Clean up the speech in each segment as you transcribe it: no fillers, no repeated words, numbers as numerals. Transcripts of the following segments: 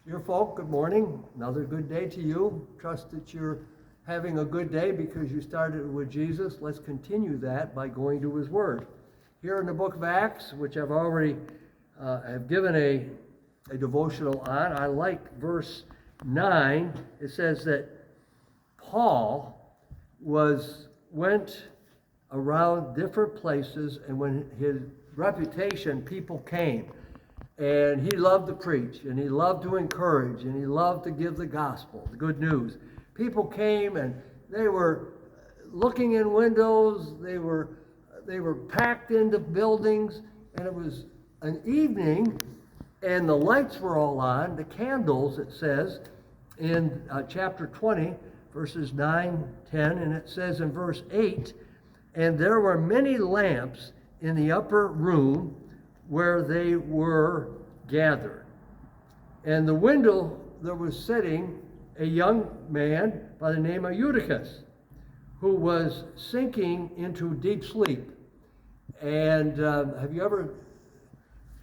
Dear folk, good morning. Another good day to you. Trust that you're having a good day because you started with Jesus. Let's continue that by going to His Word. Here in the book of Acts, which I've already have given a devotional on, I like verse 9. It says that Paul went around different places, and when his reputation, people came. And he loved to preach, and he loved to encourage, and he loved to give the gospel, the good news. People came, and they were looking in windows. They were packed into buildings, and it was an evening, and the lights were all on, the candles, it says, in chapter 20, verses 9, 10, and it says in verse 8, and there were many lamps in the upper room where they were gathered. And the window there was sitting a young man by the name of Eutychus, who was sinking into deep sleep. And have you ever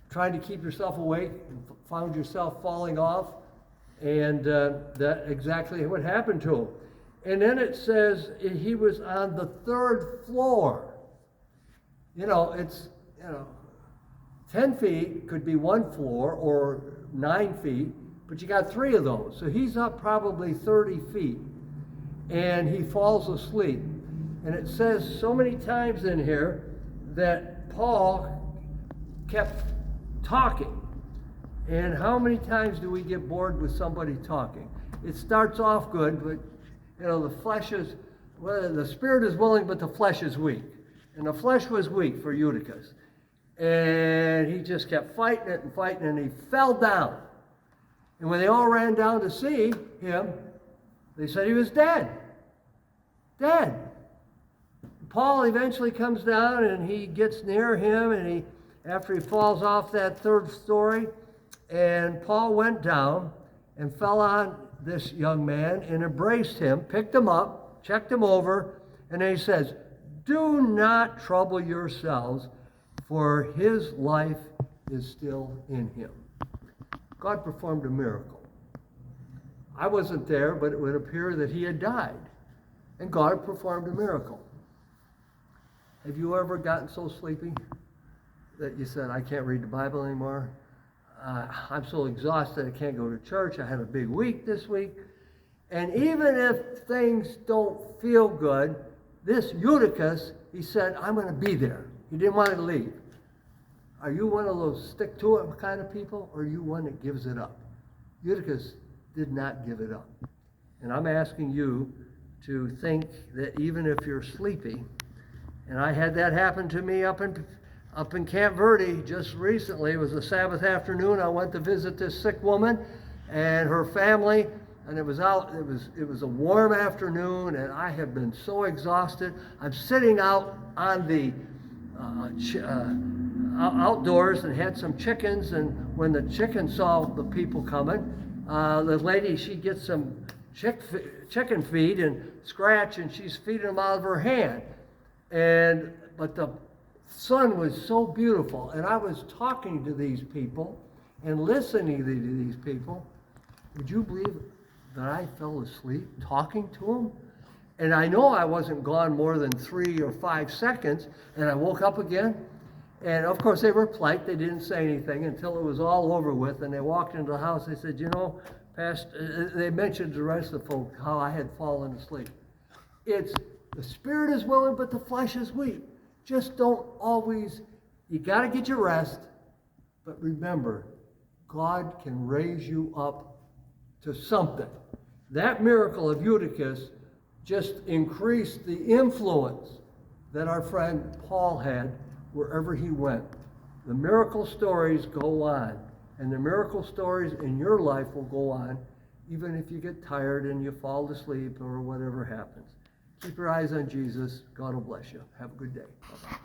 tried to keep yourself awake and found yourself falling off? And that exactly what happened to him. And then it says he was on the third floor. It's 10 feet could be one floor or 9 feet, but you got 3 of those. So he's up probably 30 feet, and he falls asleep. And it says so many times in here that Paul kept talking. And how many times do we get bored with somebody talking? It starts off good, but the spirit is willing, but the flesh is weak. And the flesh was weak for Eutychus. And he just kept fighting it, and he fell down. And when they all ran down to see him, they said he was dead. Dead. Paul eventually comes down, and he gets near him, and after he falls off that 3rd story, and Paul went down and fell on this young man and embraced him, picked him up, checked him over, and then he says, "Do not trouble yourselves, for his life is still in him." God performed a miracle. I wasn't there, but it would appear that he had died. And God performed a miracle. Have you ever gotten so sleepy that you said, "I can't read the Bible anymore. I'm so exhausted I can't go to church. I had a big week this week." And even if things don't feel good, this Eutychus, he said, "I'm going to be there." He didn't want to leave. Are you one of those stick-to-it kind of people, or are you one that gives it up? Eutychus did not give it up. And I'm asking you to think that even if you're sleepy, and I had that happen to me up in Camp Verde just recently. It was a Sabbath afternoon. I went to visit this sick woman and her family, and it was a warm afternoon, and I had been so exhausted. I'm sitting out on the outdoors and had some chickens, and when the chickens saw the people coming, the lady, she gets some chicken feed and scratch, and she's feeding them out of her hand. But the sun was so beautiful, and I was talking to these people and listening to these people. Would you believe that I fell asleep talking to them? And I know I wasn't gone more than 3 or 5 seconds, and I woke up again. And of course they were polite. They didn't say anything until it was all over with, and they walked into the house. They said, Pastor, they mentioned the rest of the folk how I had fallen asleep. It's the spirit is willing, but the flesh is weak. Just don't always, you got to get your rest, but remember, God can raise you up to something. That miracle of Eutychus just increased the influence that our friend Paul had wherever he went. The miracle stories go on, and the miracle stories in your life will go on, even if you get tired and you fall asleep or whatever happens. Keep your eyes on Jesus. God will bless you. Have a good day. Bye-bye.